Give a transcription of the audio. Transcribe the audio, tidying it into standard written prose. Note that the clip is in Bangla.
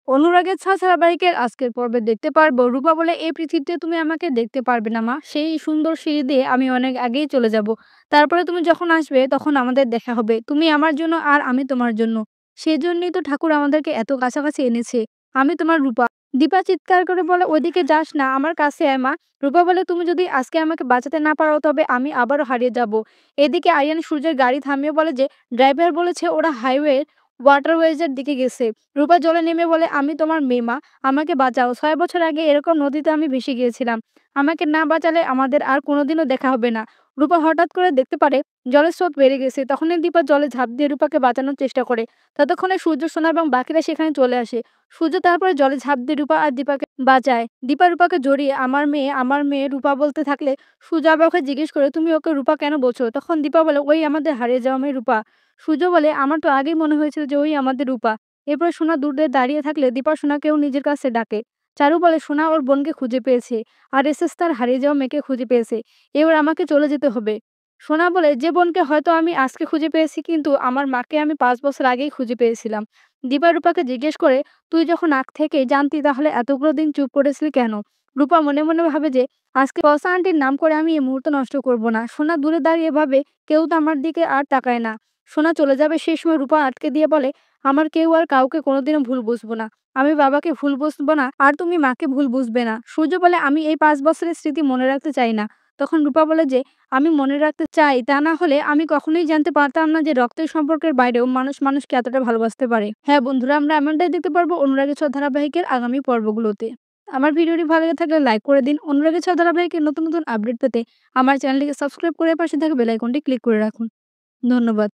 অনুরাগের ছোঁয়া ধারাবাহিকের আজকের পর্বে দেখতে পারবো রূপা বলে, এই পৃথিবীতে তুমি আমাকে দেখতে পারবে না মা। সেই সুন্দর সিঁড়ি দিয়ে আমি অনেক আগেই চলে যাব। তারপরে তুমি যখন আসবে তখন আমাদের দেখা হবে। তুমি আমার জন্য আর আমি তোমার জন্য। সেজন্যই তো ঠাকুর আমাদেরকে এত কাছাকাছি এনেছে। আমি তোমার রূপা। দীপা চিৎকার করে বলে, ওইদিকে যাস না, আমার কাছে আয় মা। রূপা বলে, তুমি যদি আজকে আমাকে বাঁচাতে না পারো তবে আমি আবারও হারিয়ে যাব। এদিকে আরিয়ান সূর্যের গাড়ি থামিয়ে বলে যে ড্রাইভার বলেছে ওরা হাইওয়ে ওয়াটারওয়েজের দিকে গেছে। রূপা জলে নেমে বলে, আমি তোমার মেয়ে মা, আমাকে বাঁচাও। ৬ বছর আগে এরকম নদীতে আমি ভেসে গিয়েছিলাম। আমাকে না বাঁচালে আমাদের আর কোনোদিনও দেখা হবে না। রূপা হঠাৎ করে দেখতে পারে জলের স্রোত বেড়ে গেছে। তখনই দীপা জলে ঝাঁপ দিয়ে রূপাকে বাঁচানোর চেষ্টা করে। ততক্ষণে সূর্য, সোনা এবং বাকিরা সেখানে চলে আসে। সূর্য তারপরে জলে ঝাঁপ দিয়ে রূপা আর দীপাকে বাঁচায়। দীপা রূপাকে জড়িয়ে আমার মেয়ে রূপা বলতে থাকলে সূর্য আবার ওকে জিজ্ঞেস করে, তুমি ওকে রূপা কেন বলছো? তখন দীপা বলে, ওই আমাদের হারিয়ে যাওয়া মেয়ে রূপা। সূর্য বলে, আমার তো আগেই মনে হয়েছিল যে ওই আমাদের রূপা। এরপর সোনা দূরে দাঁড়িয়ে থাকলে দীপা সোনাকেও নিজের কাছে ডাকে। চারু বলে, সোনা ওর বোনকে খুঁজে পেয়েছে, আর এসএস তার হারিয়ে যাওয়া মেয়েকে খুঁজে পেয়েছে। এবার আমাকে চলে যেতে হবে। সোনা বলে, যে বোনকে হয়তো আমি আজকে খুঁজে পেয়েছি, কিন্তু আমার মাকে আমি ৫ বছর আগেই খুঁজে পেয়েছিলাম। দীপা রূপাকে জিজ্ঞেস করে, তুই যখন আগ থেকেই জানতি তাহলে এতগুলো দিন চুপ করেছিলি কেন? রূপা মনে মনে ভাবে যে আজকে পয়সা আন্টির নাম করে আমি এই মুহূর্ত নষ্ট করব না। সোনা দূরে দাঁড়িয়ে ভাবে, কেউ তো আমার দিকে আর তাকায় না। সোনা চলে যাবে সেই সময় রূপা আটকে দিয়ে বলে, আমার কেউ আর কাউকে কোনোদিনও ভুল বুঝবো না। আমি বাবাকে ভুল বুঝবো না, আর তুমি মাকে ভুল বুঝবে না। সূর্য বলে, আমি এই ৫ বছরের স্মৃতি মনে রাখতে চাই না। তখন রূপা বলে যে, আমি মনে রাখতে চাই, তা না হলে আমি কখনোই জানতে পারতাম না যে রক্তের সম্পর্কের বাইরেও মানুষ মানুষকে এতটা ভালোবাসতে পারে। হ্যাঁ বন্ধুরা, আমরা এমনটাই দেখতে পারবো অনুরাগের ছোঁয়া ধারাবাহিকের আগামী পর্বগুলোতে। আমার ভিডিওটি ভালো লেগে থাকলে লাইক করে দিন। অনুরাগের ছোঁয়া ধারাবাহিকের নতুন নতুন আপডেট পেতে আমার চ্যানেলটিকে সাবস্ক্রাইব করে পাশে থাকা বেল আইকনটি ক্লিক করে রাখুন। ধন্যবাদ।